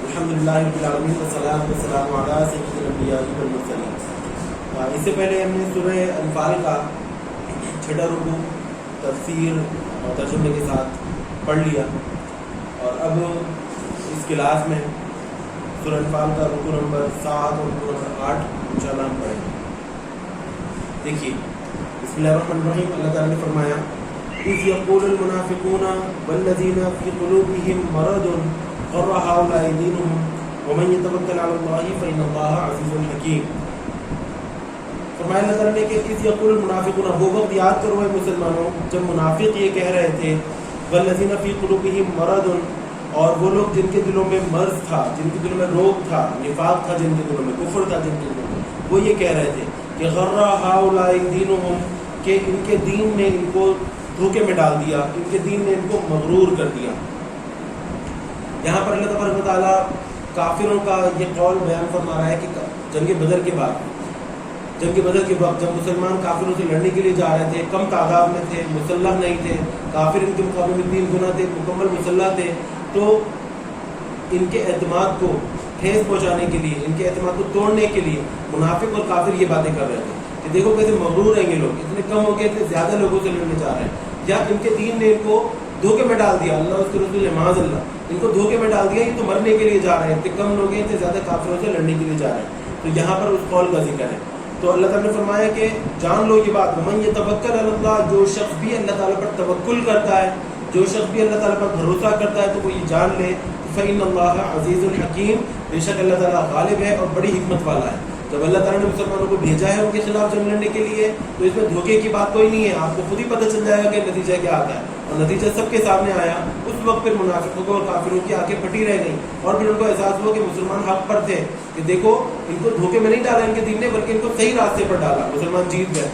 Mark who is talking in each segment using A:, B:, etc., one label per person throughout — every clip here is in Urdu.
A: الحمدللہ رب العالمین والصلاۃ والسلام علی سید الانبیاء والمرسلین۔ اس سے پہلے ہم نے سورہ انفال کا چھٹا رکوع تفسیر اور ترجمے کے ساتھ پڑھ لیا، اور اب اس کلاس میں سورہ انفال کا رکوع نمبر 7 اور رکوع نمبر 8 انشاءاللہ ہم پڑھیں گے۔ دیکھیے بسم اللہ الرحمن الرحیم، اللہ تعالیٰ نے فرمایا اذ یقول المنافقون والذین فی قلوبہم مرض غر هؤلاء دینہم ومن یتوکل علی اللہ فإن اللہ عزیز حکیم۔ فرمایا اللہ تعالیٰ نے کہ اذ یقول المنافقون، وہ وقت یاد کرو اے مسلمانوں جب منافق یہ کہہ رہے تھے والذین فی قلوبہم مرض، اور وہ لوگ جن کے دلوں میں مرض تھا، جن کے دلوں میں روگ تھا، نفاق تھا جن کے دلوں میں، کفر تھا جن کے دلوں میں، وہ یہ کہہ رہے تھے کہ غر هؤلاء دینہم، کہ ان کے دین نے ان کو دھوکے میں ڈال دیا، ان کے دین نے ان کو مغرور کر دیا۔ یہاں پر اللہ تبارک و تعالیٰ کافروں کا یہ قول بیان فرما رہا ہے کہ جنگ بدر کے بعد، جنگ بدر کے وقت جب مسلمان کافروں سے لڑنے کے لیے جا رہے تھے، کم تعداد میں تھے، مسلح نہیں تھے، کافر ان کے مقابلے میں 3 گنا تھے، مکمل مسلح تھے، تو ان کے اعتماد کو ٹھیس پہنچانے کے لیے، ان کے اعتماد کو توڑنے کے لیے منافق اور کافر یہ باتیں کر رہے تھے کہ دیکھو کیسے مغرور ہیں یہ لوگ، اتنے کم ہو گئے تھے، زیادہ لوگوں سے لڑنے جا رہے ہیں، یا ان کے دین نے ان کو دھوکے میں ڈال دیا، اللہ اس کے رسول معاذ اللہ ان کو دھوکے میں ڈال دیا، یہ تو مرنے کے لیے جا رہے ہیں، اتنے کم لوگ ہیں، اتنے زیادہ کافروں سے لڑنے کے لیے جا رہے ہیں۔ تو یہاں پر اس قول کا ذکر ہے، تو اللہ تعالیٰ نے فرمایا کہ جان لو یہ بات، ومن یتوکل علی اللہ، جو شخص بھی اللہ تعالیٰ پر توکل کرتا ہے، جو شخص بھی اللہ تعالیٰ پر بھروسہ کرتا ہے، تو وہ یہ جان لے فإن اللہ عزیز الحکیم، بے شک اللہ تعالیٰ غالب ہے اور بڑی حکمت والا ہے۔ جب اللہ تعالیٰ نے مسلمانوں کو بھیجا ہے ان کے خلاف جنگ لڑنے کے لیے، تو اس میں دھوکے کی بات کوئی نہیں ہے، آپ کو خود ہی پتہ چل جائے گا کہ نتیجہ کیا آتا ہے، اور نتیجہ سب کے سامنے آیا۔ اس وقت پھر منافقوں کو اور کافروں کی آنکھیں پھٹی رہ گئیں، اور پھر ان کو احساس ہوا کہ مسلمان حق پر تھے، کہ دیکھو ان کو دھوکے میں نہیں ڈالا ان کے دین نے، بلکہ ان کو صحیح راستے پر ڈالا، مسلمان جیت گئے۔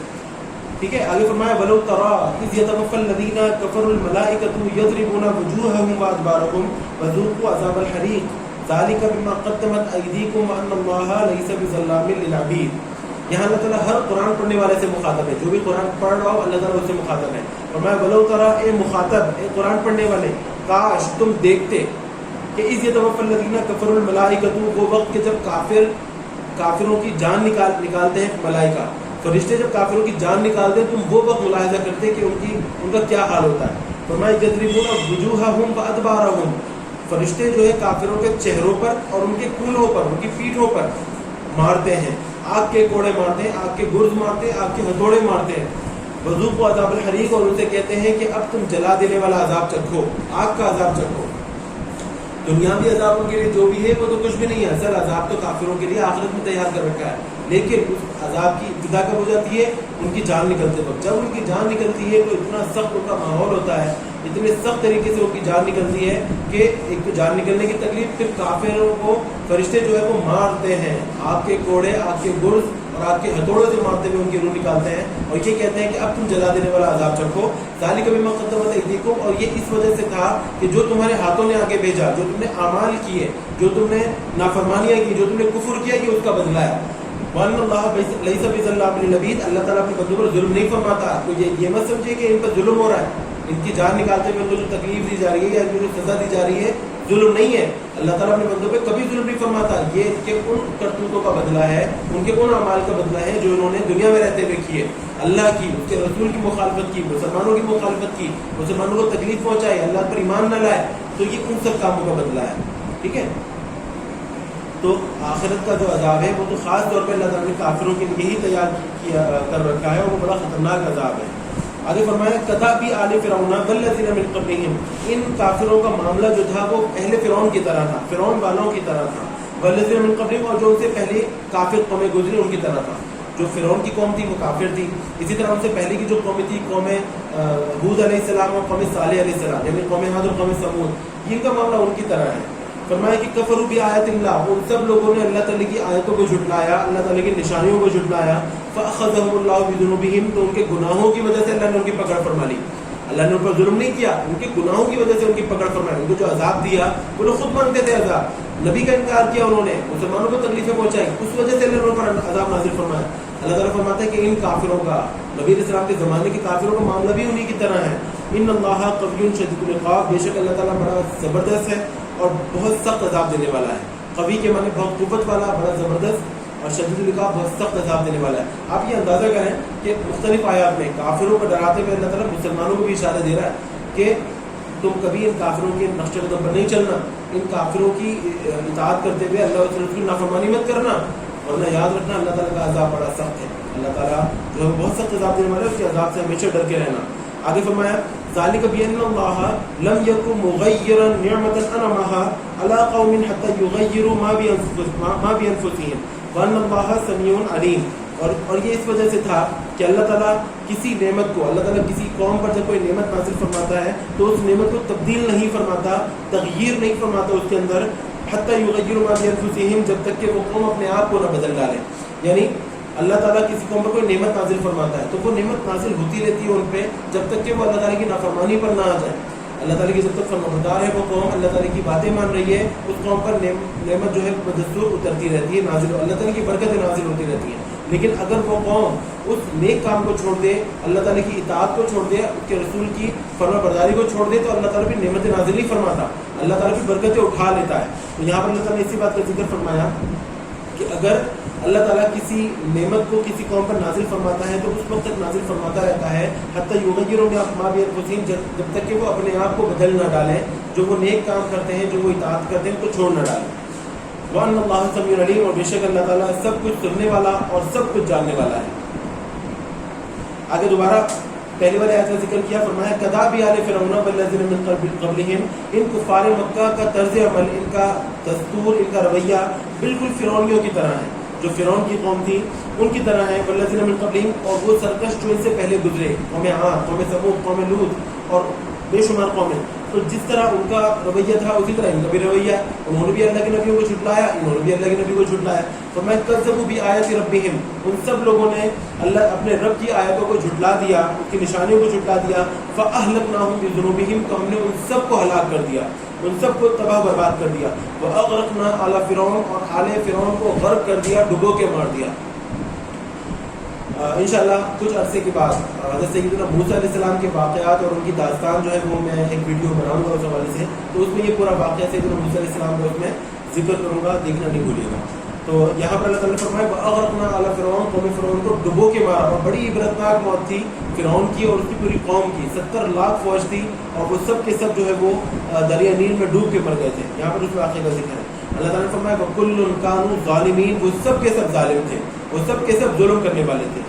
A: ٹھیک ہے، آگے فرمایا وَلَوْ تَرَىٰ إِذْ يَتَوَفَّى الَّذِينَ كَفَرُوا الْمَلَائِكَةُ يَضْرِبُونَ وُجُوهَهُمْ وَأَدْبَارَهُمْ وَذُوقُوا عَذَابَ الْحَرِيقِ ذَلِكَ بِمَا قَدَّمَتْ أَيْدِيكُمْ وَأَنَّ اللَّهَ لَيْسَ بِظَلَّامٍ لِّلْعَبِيدِ۔ یہاں اللہ تعالیٰ ہر قرآن پڑھنے والے سے مخاطب ہے، جو بھی قرآن پڑھ رہا ہو اللہ تعالیٰ اس سے مخاطب ہے۔ فرمایا وَلَوْ تَرَىٰ، اے مخاطب، اے قرآن پڑھنے والے، کاش تم دیکھتے کہ اِذْ يَتَوَفَّى الَّذِينَ كَفَرُوا الْمَلَائِكَةُ، وہ وقت کہ جب کافروں کی جان نکالتے ہیں ملائکہ، فرشتے جب کافروں کی جان نکالتے ہیں، تم وہ وقت ملاحظہ کرتے کہ ان کا کیا حال ہوتا ہے۔ فرمایا يَضْرِبُونَ وُجُوهَهُمْ وَأَدْبَارَهُمْ، فرشتے جو ہے کافروں کے چہروں پر اور ان کے کولوں پر، ان کی پیٹھوں پر مارتے ہیں، آگ کے کوڑے مارتے ہیں، آگ کے گرز مارتے ہیں، آگ کے ہتھوڑے مارتے ہیں۔ وذوقوا عذاب الحریق، اور ان سے کہتے ہیں کہ اب تم جلا دینے والا عذاب چکھو، آگ کا عذاب چکھو۔ دنیاوی عذابوں کے لیے جو بھی ہے وہ تو کچھ بھی نہیں ہے، اصل عذاب تو کافروں کے لیے آخرت میں تیار کر رکھا ہے، لیکن اس عذاب کی ابتدا کب ہو جاتی ہے؟ ان کی جان نکلتے وقت۔ جب ان کی جان نکلتی ہے تو اتنا سخت ان کا ماحول ہوتا ہے، اتنے سخت طریقے سے ان کی جان نکلتی ہے کہ ایک تو جان نکلنے کی تکلیف، پھر کافروں کو فرشتے جو ہے وہ مارتے ہیں، آگ کے کوڑے، آگ کے گرز اور آگ کے ہتھوڑوں سے مارتے ہوئے ان کی روح نکالتے ہیں، اور یہ کہتے ہیں کہ اب تم جلا دینے والا عذاب چکھو۔ ذالک بما قدمت ایدیکم، اور یہ اس وجہ سے تھا کہ جو تمہارے ہاتھوں نے آگے بھیجا، جو تم نے اعمال کیے، جو تم نے نافرمانیاں کی، جو تم نے کفر کیا، یہ اس کا بدلہ ہے۔ وَأَنَّ اللَّهَ لَيْسَ بِظَلَّامٍ لِّلْعَبِيدِ، اللہ تعالیٰ اپنے بندوں پر ظلم نہیں فرماتا، تو یہ مت سمجھے کہ ان پر ظلم ہو رہا ہے، ان کی جان نکالتے ہوئے ان کو جو تکلیف دی جا رہی ہے یا ان کو جو سزا دی جا رہی ہے، ظلم نہیں ہے۔ اللہ تعالیٰ اپنے بندوں پہ کبھی ظلم نہیں فرماتا، یہ ان کے ان کرتوتوں کا بدلہ ہے، ان کے ان اعمال کا بدلہ ہے جو انہوں نے دنیا میں رہتے ہوئے کیے، اللہ کی، اس کے رسول کی مخالفت کی، مسلمانوں کی مخالفت کی، مسلمانوں کو تکلیف پہنچائی، اللہ پر ایمان نہ لائے، تو یہ ان سب کاموں کا بدلہ ہے۔ ٹھیک ہے، تو آخرت کا جو عذاب ہے وہ تو خاص طور پہ اللہ تعالیٰ نے کافروں کے لیے یہی تیار کر رکھا ہے، اور وہ بڑا خطرناک عذاب ہے۔ آگے فرمایا کذابی آل فرعون والذین من قبلہم، ان کافروں کا معاملہ جو تھا وہ اہل فرعون کی طرح تھا، فرعون والوں کی طرح تھا، والذین من قبلہم، اور جو ان سے پہلے کافر قومیں گزری ان کی طرح تھا۔ جو فرعون کی قوم تھی وہ کافر تھی، اسی طرح ان سے پہلے کی جو قومیں تھی، قوم ہود علیہ السلام اور قوم صالح علیہ السلام، یعنی قوم عاد اور قوم ثمود، ان کا معاملہ ان کی طرح ہے۔ فرمایا کہ کفروا بآیات اللہ، ان سب لوگوں نے اللہ تعالیٰ کی آیتوں کو جھٹلایا، اللہ تعالیٰ کی نشانیوں کو جھٹلایا، فأخذهم اللہ بذنوبہم، تو ان کے گناہوں کی وجہ سے اللہ نے ان کی پکڑ فرما لی۔ اللہ نے ان پر ظلم نہیں کیا، ان کے گناہوں کی وجہ سے ان کی پکڑ فرمائی، ان کو جو عذاب دیا وہ لوگ خود مانگتے تھے عذاب، نبی کا انکار کیا انہوں نے، مسلمانوں کو تکلیفیں پہنچائی، اس وجہ سے اللہ نے ان پر عذاب نازل فرمایا۔ اللہ تعالیٰ فرماتا ہے کہ ان کافروں کا، نبی علیہ السلام کے زمانے کے کافروں کا معاملہ بھی انہی کی طرح ہے۔ ان اللہ قوی شدید العقاب، بے شک اللہ تعالیٰ بڑا زبردست ہے اور بہت سخت عذاب دینے والا ہے. قوی کے معنی بہت قوت والا, بڑا زبردست, اور شدید العقاب بہت سخت عذاب دینے والا ہے. آپ یہ اندازہ کریں کہ مختلف آیات میں کافروں کو ڈراتے ہوئے اللہ تعالیٰ مسلمانوں کو بھی اشارہ دے رہا ہے کہ تم کبھی ان کافروں کے نقش قدم پر نہیں چلنا, ان کافروں کی اطاعت کرتے ہوئے اللہ و رسول کی نافرمانی مت کرنا, ورنہ یاد رکھنا اللہ تعالیٰ کا عذاب بڑا سخت ہے. اللہ تعالیٰ جو ہے بہت سخت عذاب دینے والا ہے, اس کے عذاب سے ہمیشہ ڈر کے رہنا. آگے فرمایا ذالک بأن اللہ لم یکن مغیرا نعمتا انعمها علی قوم حتی یغیروا ما بانفسهم وان اللہ سمیع علیم. اور یہ اس وجہ سے تھا کہ اللہ تعالیٰ کسی نعمت کو, اللہ تعالیٰ کسی قوم پر جب کوئی نعمت نازل فرماتا ہے تو اس نعمت کو تبدیل نہیں فرماتا, تغییر نہیں فرماتا اس کے اندر, حتی یغیروا ما بانفسهم, جب تک کہ وہ قوم اپنے آپ کو نہ بدل ڈالے. یعنی اللہ تعالیٰ کسی قوم پر کوئی نعمت نازل فرماتا ہے تو وہ نعمت نازل ہوتی رہتی ہے ان پہ جب تک کہ وہ اللہ تعالیٰ کی نافرمانی پر نہ آ جائے. اللہ تعالیٰ کی جب تک فرمانبردار ہے وہ قوم, اللہ تعالیٰ کی باتیں مان رہی ہے, اس قوم پر نعمت جو ہے بدستور اترتی رہتی ہے, نازل, اللہ تعالیٰ کی برکتیں نازل ہوتی رہتی ہیں. لیکن اگر وہ قوم اس نیک کام کو چھوڑ دے, اللہ تعالیٰ کی اطاعت کو چھوڑ دے, اس کے رسول کی فرمانبرداری کو چھوڑ دے, تو اللہ تعالیٰ بھی نعمت نازل نہیں فرماتا, اللہ تعالیٰ کی برکتیں اٹھا لیتا ہے. تو یہاں پر اللہ تعالیٰ نے اسی بات کا ذکر فرمایا کہ اگر اللہ تعالیٰ کسی نعمت کو کسی قوم پر نازل فرماتا ہے تو اس وقت تک نازل فرماتا رہتا ہے حتی یغیروا ما بانفسہم, جب تک کہ وہ اپنے آپ کو بدل نہ ڈالیں, جو وہ نیک کام کرتے ہیں, جو وہ اطاعت کرتے ہیں, ان کو چھوڑ نہ ڈالیں. وَأَنَّ اللَّهَ سَمِيعٌ عَلِيمٌ, اور بے شک اللہ تعالیٰ سب کچھ سننے والا اور سب کچھ جاننے والا ہے. آگے دوبارہ پہلی والی آیت کا ذکر کیا, فرمایا کذاب آل فرعون والذین من قبلہم, ان کفار مکہ کا طرز عمل, ان کا دستور, ان کا رویہ بالکل فرعونیوں کی طرح ہے, جو فرعون کی قوم تھی ان کی طرح ہے. والذین من قبلہم, اور وہ سرکش جو ان سے پہلے گزرے, قوم عاد, قوم ثمود, قوم لوط اور بے شمار قومیں, تو جس طرح ان کا رویہ تھا اسی طرح ان کا بھی رویہ, انہوں نے بھی اللہ کے نبیوں کو جھٹلایا, انہوں نے بھی اللہ کے نبی کو جھٹلایا. فرمایا کذبوا بآیات ربہم, ان سب لوگوں نے اللہ اپنے رب کی آیتوں کو جھٹلا دیا, اس کی نشانیوں کو جھٹلا دیا. فأہلکناہم بذنوبہم, تو ہم نے ان سب کو ہلاک کر دیا, ان سب کو تباہ برباد کر دیا. وأغرقنا آل فرعون, اور آل فرعون کو غرق کر دیا, ڈبو کے مار دیا. انشاءاللہ کچھ عرصے کے بعد حضرت سیدنا موسیٰ علیہ السلام کے واقعات اور ان کی داستان جو ہے وہ میں ایک ویڈیو بناؤں گا اس حوالے سے, تو اس میں یہ پورا واقعہ سیدنا موسیٰ علیہ السلام کو اس میں ذکر کروں گا, دیکھنا نہیں بھولیے گا. تو یہاں پر اللہ تعالیٰ نے فرمایا وَأَغْرَقْنَا عَلَى فِرْعَوْنَ, قوم فرعون کو ڈبو کے مارا, اور بڑی عبرتناک موت تھی فرعون کی اور اس کی پوری قوم کی. 70 لاکھ فوج تھی اور وہ سب کے سب جو ہے وہ دریا نیل میں ڈوب کے مر گئے تھے. یہاں پر اس واقعے کا ذکر ہے. اللہ تعالیٰ نے فرمایا وَكُلٌّ كَانُوا ظَالِمِينَ, وہ سب کے سب ظالم تھے, وہ سب کے سب ظلم کرنے والے تھے.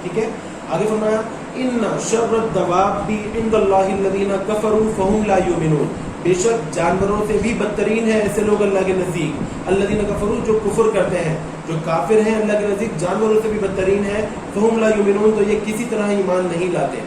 A: ٹھیک ہے, آگے فرمایا ان شر الدواب عند اللہ الذین کفروا فهم لا یؤمنون, بے شک جانوروں سے بھی بدترین ہے ایسے لوگ اللہ کے نزدیک, الذین کفروا, جو کفر کرتے ہیں, جو کافر ہیں اللہ کے نزدیک جانوروں سے بھی بدترین ہے. فهم لا یؤمنون, تو یہ کسی طرح ایمان نہیں لاتے.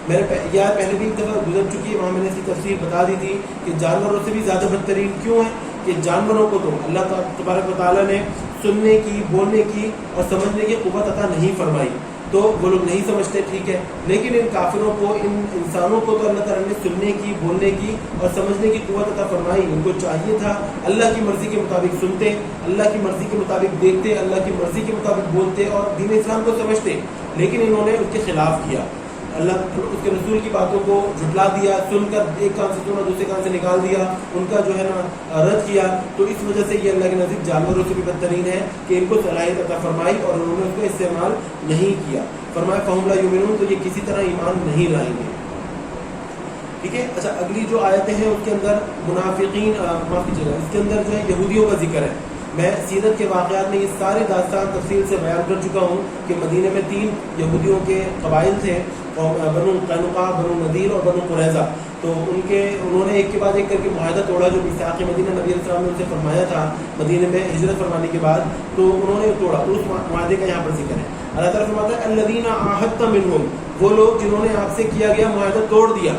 A: میرے یار پہلے بھی ایک دفعہ گزر چکی ہے, وہاں میں نے اس کی تفسیر بتا دی تھی کہ جانوروں سے بھی زیادہ بدترین کیوں ہے, کہ جانوروں کو تو اللہ تبارک و تعالیٰ نے سننے کی, بولنے کی اور سمجھنے کی قوت عطا نہیں فرمائی, تو وہ لوگ نہیں سمجھتے, ٹھیک ہے. لیکن ان کافروں کو, ان انسانوں کو تو اللہ تعالیٰ نے سننے کی, بولنے کی اور سمجھنے کی قوت عطا فرمائی. ان کو چاہیے تھا اللہ کی مرضی کے مطابق سنتے, اللہ کی مرضی کے مطابق دیکھتے, اللہ کی مرضی کے مطابق بولتے اور دین اسلام کو سمجھتے, لیکن انہوں نے اس کے خلاف کیا. اللہ اس کے رسول کی باتوں کو جھٹلا دیا, سن کر ایک کان سے سنا دوسرے کان سے نکال دیا, ان کا جو ہے نا رد کیا. تو اس وجہ سے یہ اللہ کے نزدیک جانوروں سے بھی بدترین ہے کہ ان کو صلاحیت عطا فرمائی اور انہوں نے اس کا استعمال نہیں کیا. فرمایا فهم لا یؤمنون, تو یہ کسی طرح ایمان نہیں لائیں گے. ٹھیک ہے. اچھا, اگلی جو آیتیں ہیں اس کے اندر منافقین, معاف کیجیے گا, اس کے اندر جو ہے یہودیوں کا ذکر ہے. میں سیرت کے واقعات میں یہ سارے داستان تفصیل سے بیان کر چکا ہوں کہ مدینہ میں 3 یہودیوں کے قبائل تھے, بنو قینقاع, بنو نذیر اور بنو قریظہ. تو انہوں نے ایک کے بعد ایک کر کے معاہدہ توڑا جو میثاق مدینہ نبی علیہ السلام نے ان سے فرمایا تھا مدینہ میں ہجرت فرمانے کے بعد, تو انہوں نے توڑا. تو اس معاہدے کا یہاں پر ذکر ہے. اللہ تعالیٰ فرماتا ہے الذین عاہدت منہم, وہ لوگ جنہوں نے آپ سے کیا گیا معاہدہ توڑ دیا.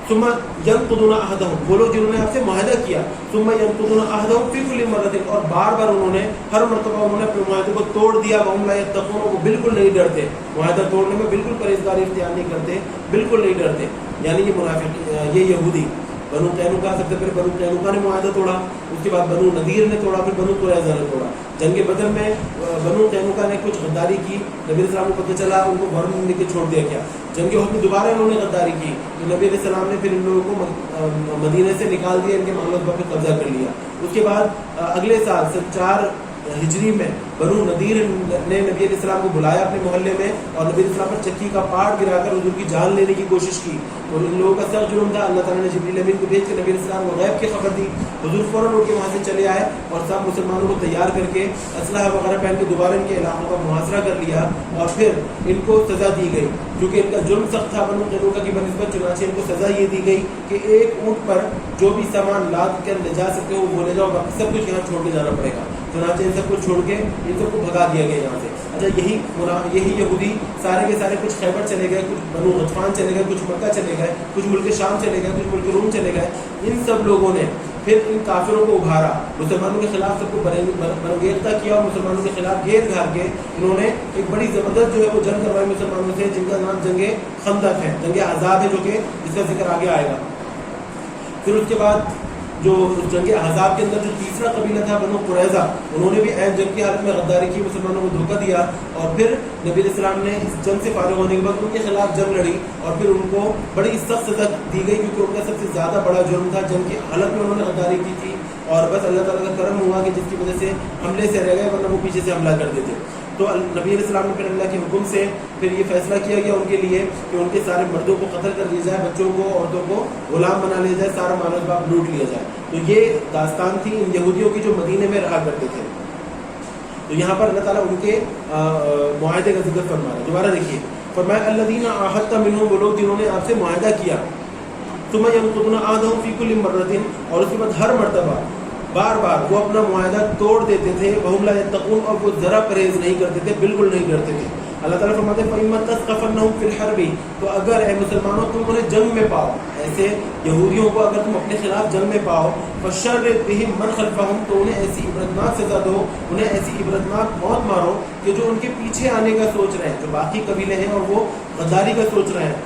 A: ثم ينقضون عهدهم, وہ لوگ جنہوں نے آپ سے معاہدہ کیا. ثم ينقضون عهدهم في كل مرة, اور بار بار انہوں نے, ہر مرتبہ انہوں نے اپنے معاہدے کو توڑ دیا. وهم لا يتقون, وہ بالکل نہیں ڈرتے, معاہدہ توڑنے میں بالکل پرہیزگاری اختیار نہیں کرتے, بالکل نہیں ڈرتے. یعنی یہ منافق, یہ یہودی. بنو قینقاع سب سے پہلے بنو قینقاع نے معاہدہ توڑا, اس کے بعد بنو نذیر نے توڑا, پھر بنو قریظہ نے توڑا. جنگ بدر میں بنو قینقاع نے کچھ غداری کی, نبی علیہ السلام کو پتہ چلا, ان کو گھر میں لے کے چھوڑ دیا گیا. جنگ احد میں دوبارہ انہوں نے غداری کی تو نبی علیہ السلام نے پھر ان لوگوں کو مدینے سے نکال دیا, ان کے معاملات پر قبضہ کر لیا. اس کے بعد اگلے سال 4 ہجری میں بنو نذیر نے نبی علیہ السلام کو بلایا اپنے محلے میں, اور نبی علیہ السلام پر چکی کا پاٹ گرا کر حضور کی جان لینے کی کوشش کی. اور ان لوگوں کا سخت جرم تھا. اللہ تعالیٰ نے جبریل امین کو بھیج کے نبی علیہ السلام کو غیب کی خبر دی. حضور فوراً اٹھ کے وہاں سے چلے آئے اور سب مسلمانوں کو تیار کر کے اسلحہ وغیرہ پہن کے دوبارہ ان کے علاقوں کا محاصرہ کر لیا, اور پھر ان کو سزا دی گئی کیونکہ ان کا جرم سخت تھا بنو قینقاع کی بنسبت. چنانچہ ان کو سزا یہ دی گئی کہ ایک اونٹ پر جو بھی سامان لاد کر لے جا سکتے ہو وہ لے جاؤ, باقی سب کچھ یہاں چھوڑ کے جانا پڑے گا. چنانچہ ان سب کو چھوڑ کے ان سب کو بھگا دیا گیا یہاں سے. اچھا, یہی یہودی سارے کے سارے کچھ خیبر چلے گئے, کچھ بنو غطفان چلے گئے, کچھ مکہ چلے گئے, کچھ ملک شام چلے گئے, کچھ ملک روم چلے گئے. ان سب لوگوں نے پھر ان کافروں کو ابھارا, مسلمانوں کے خلاف سب کو برانگیختہ کیا, اور مسلمانوں کے خلاف گھیر گھار کے انہوں نے ایک بڑی زبردست جو ہے وہ جنگ کروائی مسلمانوں سے, جن کا نام جنگ خندق ہے, جنگ احزاب ہے, جو کہ جس کا ذکر آگے آئے گا. پھر اس کے بعد جو جنگ احزاب کے اندر جو تیسرا قبیلہ تھا بنو قریظہ, انہوں نے بھی عین جنگ کی حالت میں غداری کی, مسلمانوں کو دھوکہ دیا, اور پھر نبی علیہ السلام نے اس جنگ سے فارغ ہونے کے بعد ان کے خلاف جنگ لڑی, اور پھر ان کو بڑی سخت سزا دی گئی کیونکہ ان کا سب سے زیادہ بڑا جرم تھا جنگ کی حالت میں انہوں نے غداری کی تھی. اور بس اللہ تعالیٰ کا کرم ہوا کہ جس کی وجہ سے حملے سے رہ گئے, ورنہ وہ پیچھے سے حملہ کر دیتے. تو نبی علیہ السلام نے پھر اللہ کے حکم سے پھر یہ فیصلہ کیا گیا ان کے لیے کہ ان کے سارے مردوں کو قتل کر دیا جائے, بچوں کو عورتوں کو غلام بنا لیا جائے, سارا مال و اسباب لوٹ لیا جائے. تو یہ داستان تھی ان یہودیوں کی جو مدینے میں رہا کرتے تھے. تو یہاں پر اللہ تعالیٰ ان کے معاہدے کا ذکر فرما رہا ہے. دوبارہ دیکھیے, فرمایا الذین عاہدت منہم, وہ لوگ جنہوں نے آپ سے معاہدہ کیا, ثم ينقضون عہدهم فی کل مرۃ, اور اس کے بعد ہر مرتبہ بار بار وہ اپنا معاہدہ توڑ دیتے تھے, وہم لا یتقون, اور وہ ذرا پرہیز نہیں کرتے تھے, بالکل نہیں کرتے تھے. اللہ تعالیٰ فرماتے ہیں فَإِمَّا تَثْقَفَنَّهُمْ فِي الْحَرْبِ, تو اگر اے مسلمانوں تم انہیں جنگ میں پاؤ, ایسے یہودیوں کو اگر تم اپنے خلاف جنگ میں پاؤ, فَشَرِّدْ بِهِمْ مَنْ خَلْفَهُمْ, تو انہیں ایسی عبرتناک سزا دو, انہیں ایسی عبرتناک موت مارو کہ جو ان کے پیچھے آنے کا سوچ رہے ہیں, جو باقی قبیلے ہیں اور وہ غداری کا سوچ رہے ہیں,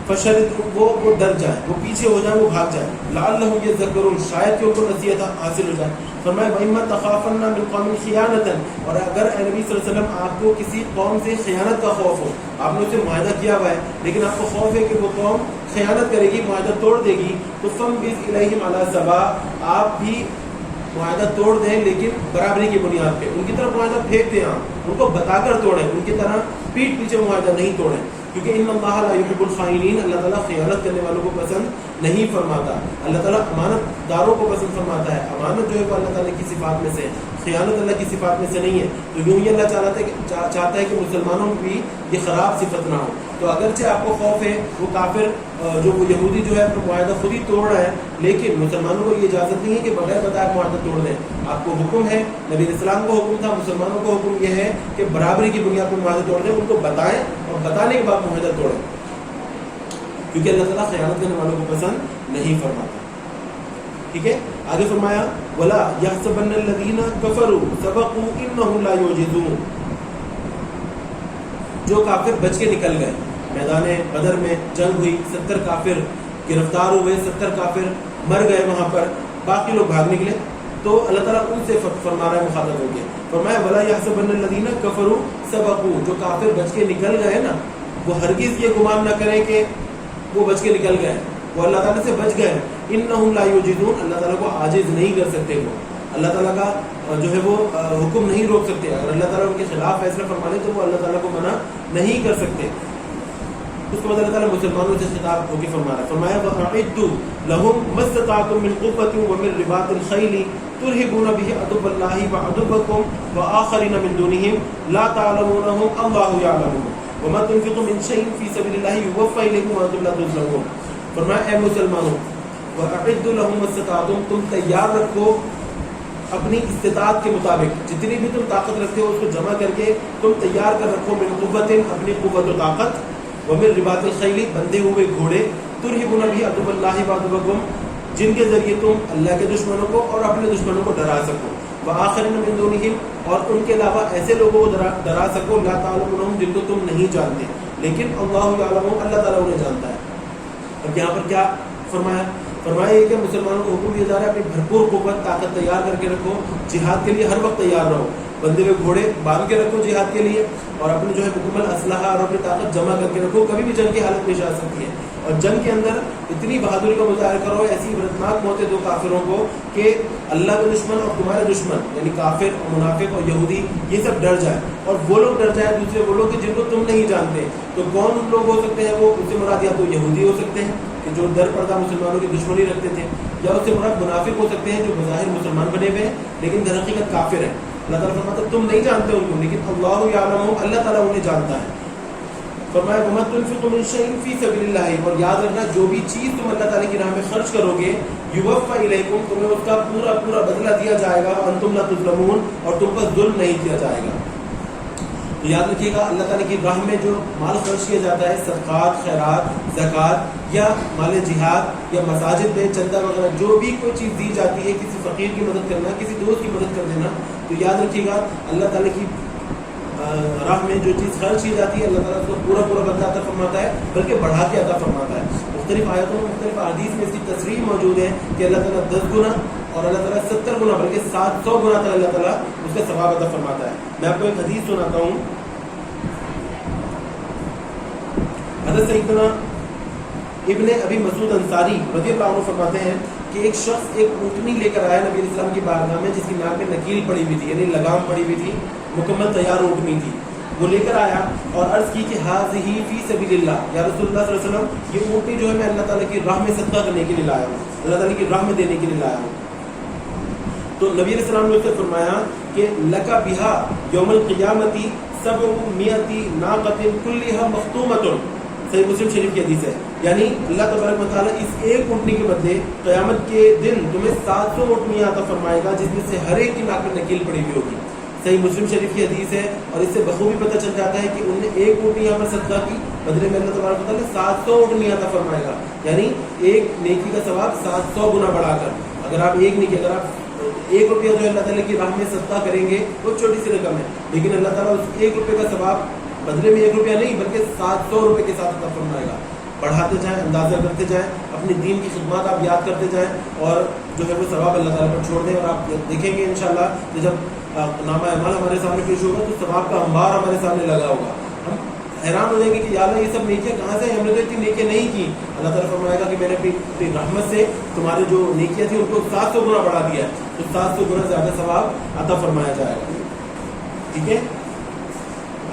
A: فشرد وہ ڈر جائیں, وہ پیچھے ہو جائیں, وہ بھاگ جائیں, لعلہم یذکرون, شاید کہ ان کو نصیحت حاصل ہو جائے. فرمایا وَإِمَّا تَخَافَنَّ مِنْ قَوْمٍ خِيَانَةً, اور اگر اے نبی صلی اللہ علیہ وسلم آپ کو کسی قوم سے خیانت کا خوف ہو, آپ نے اسے معاہدہ کیا ہوا ہے لیکن آپ کو خوف ہے کہ وہ قوم خیانت کرے گی, معاہدہ توڑ دے گی, تو فَانبِذْ إِلَيْهِمْ عَلَىٰ سَوَاءٍ, آپ بھی معاہدہ توڑ دیں لیکن برابری کی بنیاد پہ, ان کی طرف معاہدہ پھینک دیں, ان کو بتا کر توڑیں, ان کی طرح پیٹ پیچھے معاہدہ نہیں توڑیں, کیونکہ ان اللہ لا یحب الخائنین, اللہ تعالیٰ خیانت کرنے والوں کو پسند نہیں فرماتا. اللہ تعالیٰ امانت داروں کو پسند فرماتا ہے. امانت جو ہے وہ اللہ تعالیٰ کی صفات میں سے ہے, خیانت اللہ کی صفات میں سے نہیں ہے. تو یوں ہی اللہ چاہتا ہے کہ مسلمانوں میں بھی یہ خراب صفت نہ ہو. تو اگرچہ آپ کو خوف ہے, وہ کافر جو وہ یہودی جو ہے اپنا معاہدہ خود ہی توڑ رہا ہے, لیکن مسلمانوں کو یہ اجازت نہیں ہے کہ بغیر بتائے معاہدہ توڑ دیں. آپ کو حکم ہے, نبی علیہ السلام کو حکم تھا, مسلمانوں کو حکم یہ ہے کہ برابری کی بنیاد پر معاہدہ توڑ دیں, ان کو بتائیں اور بتانے کے بعد معاہدہ توڑیں, کیونکہ اللہ تعالیٰ خیانت کرنے والوں کو پسند نہیں فرماتا. ٹھیک ہے, آگے فرمایا وَلَا يَحْسَبَنَّ الَّذِينَ كَفَرُوا سَبَقُوا إِنَّهُمْ لَا يُعْجِزُونَ, جو کافر بچ کے نکل گئے, میدان بدر میں جنگ ہوئی, 70 کافر گرفتار ہوئے, 70 کافر مر گئے وہاں پر, باقی لوگ بھاگ نکلے, تو اللہ تعالیٰ ان سے فرما رہا ہے مخاطب ہو گیا. فرمایا وَلَا يَحْسَبَنَّ الَّذِينَ كَفَرُوا سَبَقُوا, جو کافر بچ کے نکل گئے نا, وہ ہرگز یہ گمان نہ کریں کہ وہ بچ کے نکل گئے, وہ اللہ تعالیٰ سے بچ گئے. إِنَّهُمْ لَا يُعْجِزُونَ, اللہ تعالیٰ کو عاجز نہیں کر سکتے, وہ اللہ تعالیٰ کا جو ہے وہ حکم نہیں روک سکتے. اگر اللہ تعالیٰ ان کے خلاف فیصلہ فرما لے تو وہ اللہ تعالیٰ کو منع نہیں کر سکتے. اس کے بعد اللہ تعالیٰ مسلمانوں سے خطاب ہو کے فرما رہا ہے. فرمایا وَأَعِدُّوا لَهُم مَّا اسْتَطَعْتُم مِّن قُوَّةٍ وَمِن رِّبَاطِ الْخَيْلِ تُرْهِبُونَ بِهِ عَدُوَّ اللَّهِ وَعَدُوَّكُمْ وَآخَرِينَ مِن دُونِهِمْ لَا تَعْلَمُونَهُمْ اللَّهُ يَعْلَمُهُمْ وَمَا تُنفِقُوا مِن شَيْءٍ فِي سَبِيلِ اللَّهِ يُوَفَّ إِلَيْكُمْ وَأَنتُمْ لَا تُظْلَمُونَ. فرمایا اے مسلمانوں, وَأَعِدُّوا لَهُم مَّا اسْتَطَعْتُم, تم تیار رکھو اپنی استطاعت کے مطابق, جتنی بھی تم طاقت رکھتے ہو اس کو جمع کر کے تم تیار کر رکھو, من قوت, اپنی قوت و طاقت, ومن رباط الخیل, بندے ہوئے گھوڑے, ترہبون بہ عدو اللہ وعدوکم, جن کے ذریعے تم اللہ کے دشمنوں کو اور اپنے دشمنوں کو ڈرا سکو, وآخرین من دونہم, اور ان کے علاوہ ایسے لوگوں کو ڈرا سکو, لا تعلمونہم, جن کو تم نہیں جانتے, لیکن اللہ یعلم, اللہ تعالیٰ انہیں جانتا ہے. اب یہاں پر کیا فرمایا, فرمایا کہ مسلمانوں کو حکم دیا جا رہا ہے اپنی بھرپور قوت طاقت تیار کر کے رکھو، جہاد کے لیے ہر وقت تیار رہو، بندے ہوئے گھوڑے باندھ کے رکھو جہاد کے لیے، اور اپنی جو ہے مکمل اسلحہ اور اپنی طاقت جمع کر کے رکھو، کبھی بھی جنگ کی حالت پیش آ سکتی ہے، اور جنگ کے اندر اتنی بہادری کا مظاہرہ کرو، ایسی عبرتناک موتیں دو کافروں کو کہ اللہ کے دشمن اور تمہارے دشمن یعنی کافر اور منافق اور یہودی یہ سب ڈر جائے، اور وہ لوگ ڈر جائیں دوسرے وہ لوگ جن کو تم نہیں جانتے. تو کون لوگ ہو سکتے ہیں؟ وہ اس سے مراد یا تو یہودی ہو سکتے ہیں کہ جو در پردہ مسلمانوں کی دشمنی رکھتے تھے، یا اس سے مراد منافق ہو سکتے ہیں جو بظاہر مسلمان بنے ہوئے ہیں لیکن در حقیقت کافر ہیں. اللہ تعالیٰ فرماتا ہے تم نہیں جانتے ان کو، لیکن اللہ یعلم، اللہ تعالیٰ انہیں جانتا ہے. فرمایا وَمَا تُنْفِقُوا مِنْ شَيْءٍ فِي سَبِيلِ اللَّهِ، اور یاد رکھنا جو بھی چیز تم اللہ تعالیٰ کی راہ میں خرچ کرو گے، يُوَفَّ إِلَيْكُمْ، تمہیں اس کا پورا پورا بدلہ دیا جائے گا، وَأَنْتُمْ لَا تُظْلَمُونَ، اور تم پر ظلم نہیں کیا جائے گا. تو یاد رکھیے گا اللہ تعالیٰ کی راہ میں جو مال خرچ کیا جاتا ہے، صدقات، خیرات، زکوٰۃ یا مال جہاد یا مساجد میں چندہ وغیرہ، جو بھی کوئی چیز دی جاتی ہے، کسی فقیر کی مدد کرنا، کسی دوست کی مدد کر دینا، تو یاد رکھیے گا اللہ تعالیٰ کی راہ میں جو چیز خرچ کی جاتی ہے اللہ تعالیٰ اس کو پورا پورا بدلہ عطا فرماتا ہے، بلکہ بڑھا کے عطا فرماتا ہے. مختلف آیتوں میں مختلف احادیث میں اس کی تصریح موجود ہے کہ اللہ تعالیٰ 10 گنا اور اللہ تعالیٰ 70 گنا بلکہ 700 گنا تک اللہ تعالیٰ اس کا ثواب عطا فرماتا ہے. میں آپ کو ایک حدیث سناتا ہوں. حضرت سیدنا ابن ابی مسعود انصاری رضی اللہ عنہ فرماتے ہیں کہ ایک شخص ایک اونٹنی لے کر آیا نبی اسلام کی بارگاہ میں، جس کی ناک میں نکیل پڑی ہوئی تھی، یعنی لگام پڑی ہوئی تھی، مکمل تیار اونٹنی تھی. وہ لے کر آیا اور عرض کی کہ ہذہ فی سبیل اللہ، یا رسول اللہ صلی اللہ علیہ وسلم یہ اونٹنی جو ہے میں اللہ تعالیٰ کی راہ میں صدقہ کرنے کے لیے لایا ہوں، اللہ تعالیٰ کی راہ میں دینے کے لیے لایا ہوں. تو نبی علیہ السلام نے اس سے فرمایا کہ لک بہا یوم القیامۃ 700 ناقۃ کلھا مختومۃ، صحیح مسلم شریف کی حدیث ہے. یعنی اللہ تبارک و تعالیٰ اس ایک اونٹنی کے بدلے قیامت کے دن تمہیں 700 اونٹنیاں عطا فرمائے گا، جس میں سے ہر ایک کی ناک میں نکیل پڑی ہوئی ہوگی. صحیح مسلم شریف کی حدیث ہے، اور اس سے بخوبی پتہ چل جاتا ہے کہ انہوں نے ایک اونٹنی یہاں پر صدقہ کی، بدلے میں اللہ تبارک و تعالیٰ 700 اونٹنیاں عطا فرمائے گا. یعنی ایک نیکی کا ثواب 700 گنا بڑھا کر. اگر آپ ایک نیکی، اگر آپ 1 روپیہ جو ہے اللہ تعالیٰ کی راہ میں صدقہ کریں گے وہ چھوٹی سی رقم ہے، لیکن اللہ تعالیٰ اس 1 روپے کا ثواب بدلے میں 1 روپیہ نہیں بلکہ 700 روپے کے ساتھ عطا فرمائے گا. بڑھاتے جائیں، اندازہ کرتے جائیں، اپنی دین کی خدمات آپ یاد کرتے جائیں، اور جو ہے وہ ثواب اللہ تعالیٰ پر چھوڑ دیں. اور آپ دیکھیں گے انشاءاللہ کہ جب نامہ اعمال ہمارے سامنے پیش ہوگا تو ثواب کا انبار ہمارے سامنے لگا ہوگا. ہم حیران ہو جائیں گے کہ یا اللہ یہ سب نیکیاں کہاں سے ہیں، ہم نے تو اتنی نیکیاں نہیں کی. اللہ تعالیٰ فرمائے گا کہ میں نے اپنی رحمت سے تمہارے جو نیکیاں تھیں ان کو 700 گنا بڑھا دیا ہے، تو 700 گنا زیادہ ثواب عطا فرمایا جائے گا. ٹھیک ہے،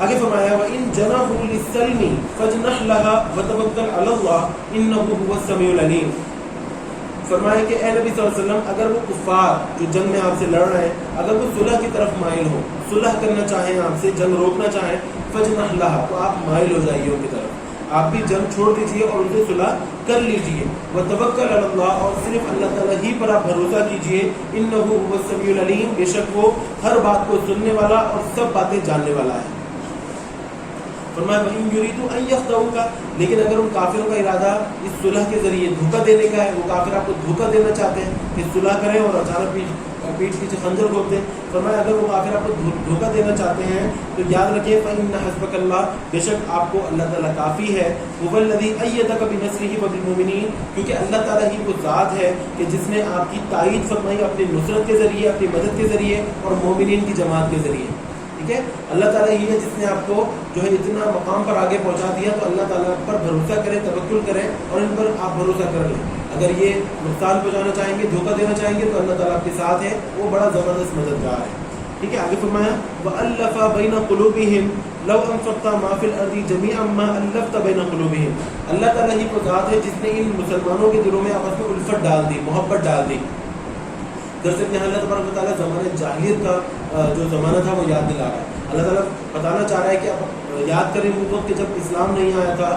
A: آگے فرمایا وَإِن جَنَحُوا لِلسَّلْمِ فَاجْنَحْ لَهَا وَتَوَكَّلْ عَلَى اللَّهِ إِنَّهُ هُوَ السَّمِيعُ الْعَلِيمُ. فرمایا کہ اے نبی صلی اللہ علیہ وسلم اگر وہ کفار جو جنگ میں آپ سے لڑ رہے ہیں اگر وہ صلح کی طرف مائل ہو، صلح کرنا چاہیں، آپ سے جنگ روکنا چاہیں، فَاجْنَحْ لَهَا، تو آپ مائل ہو جائیے ان کی طرف، آپ بھی جنگ چھوڑ دیجیے اور ان سے صلح کر لیجیے. وَتَوَكَّلْ عَلَى اللَّهِ، اور صرف اللہ تعالیٰ ہی پر آپ بھروسہ کیجیے. إِنَّهُ هُوَ السَّمِيعُ الْعَلِيمُ، بے شک وہ ہر بات کو سننے والا اور سب باتیں جاننے والا ہے. فرمایا وَإِن يُرِيدُوا أَن يَخْدَعُوكَ، لیکن اگر ان کافروں کا ارادہ اس صلح کے ذریعے دھوکہ دینے کا ہے، وہ کافر آپ کو دھوکہ دینا چاہتے ہیں کہ صلح کریں اور اچانک پیٹھ پیچھے خنجر گھوپ دیں. فرمایا اگر وہ کافر آپ کو دھوکہ دینا چاہتے ہیں تو یاد رکھیں فَإِنَّ حَسْبَكَ اللَّهُ، بے شک آپ کو اللہ تعالیٰ کافی ہے. هُوَ الَّذِي أَيَّدَكَ بِنَصْرِهِ وَبِالْمُؤْمِنِينَ، کیونکہ اللہ تعالیٰ ہی وہ ذات ہے کہ جس نے آپ کی تائید فرمائی اپنی نصرت کے ذریعے، اپنی مدد کے ذریعے اور مومنین کی جماعت کے ذریعے. ٹھیک ہے، اللہ تعالیٰ ہی ہے جس نے آپ کو جو ہے اتنا مقام پر آگے پہنچا دیا. تو اللہ تعالیٰ پر بھروسہ کریں، توکل کریں اور ان پر آپ بھروسہ کر لیں. اگر یہ نقصان پہنچانا چاہیں گے، دھوکہ دینا چاہیں گے تو اللہ تعالیٰ آپ کے ساتھ ہے، وہ بڑا زبردست مددگار ہے. ٹھیک ہے، آگے فرمایا وَأَلَّفَ بَيْنَ قُلُوبِهِمْ لَوْ أَنفَقْتَ مَا فِي الْأَرْضِ جَمِيعًا مَا أَلَّفْتَ بَيْنَ قُلُوبِهِمْ. اللہ تعالیٰ ہی کو ذات ہے جس نے ان مسلمانوں کے دلوں میں آپس میں الفت ڈال دی، محبت ڈال دی. دراصل یہاں اللہ تبارک و تعالیٰ زمانہ جاہلیت کا جو زمانہ تھا وہ یاد دلا رہا ہے. اللہ تعالیٰ بتانا چاہ رہا ہے کہ آپ یاد کریں اس وقت کہ جب اسلام نہیں آیا تھا.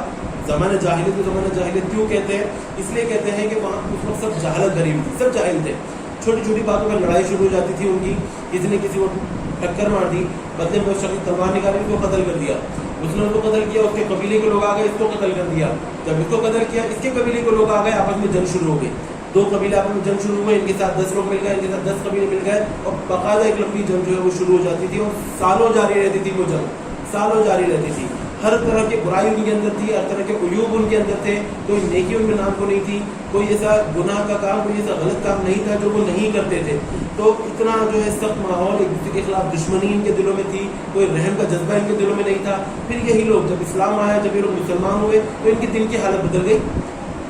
A: زمانہ جاہلیت کو زمانہ جاہلیت کیوں کہتے ہیں؟ اس لیے کہتے ہیں کہ وہاں اس وقت سب جہالت بھری ہوئی تھی، سب جاہل تھے. چھوٹی چھوٹی باتوں پر لڑائی شروع ہو جاتی تھی ان کی. کسی نے کسی کو ٹکر مار دی، بدلے میں اس شخص تلوار نکالی، اس کو قتل کر دیا. اس نے اس کو قتل کیا، اس کے قبیلے کے لوگ آ گئے، اس کو قتل کر دیا. جب اس کو قتل کیا، اس کے قبیلے کے لوگ آ گئے، آپس میں جنگ شروع ہو گئی. 2 قبیلے آپس میں جنگ شروع ہوئے، ان کے ساتھ 10 لوگ مل گئے، ان کے ساتھ 10 قبیلے مل گئے، اور باقاعدہ ایک لمبی جنگ جو ہے وہ شروع ہو جاتی تھی اور سالوں جاری رہتی تھی. وہ جنگ سالوں جاری رہتی تھی. ہر طرح کی برائی ان کے اندر تھی، ہر طرح کے عیوب ان کے اندر تھے، کوئی نیکی ان میں نام کو نہیں تھی، کوئی ایسا گناہ کا کام، کوئی ایسا غلط کام نہیں تھا جو وہ نہیں کرتے تھے. تو اتنا جو ہے سخت ماحول، ایک دوسرے کے خلاف دشمنی ان کے دلوں میں تھی، کوئی رحم کا جذبہ ان کے دلوں میں نہیں تھا. پھر یہی لوگ جب اسلام آیا، جب یہ لوگ مسلمان ہوئے تو ان کے دل کی حالت بدل گئی.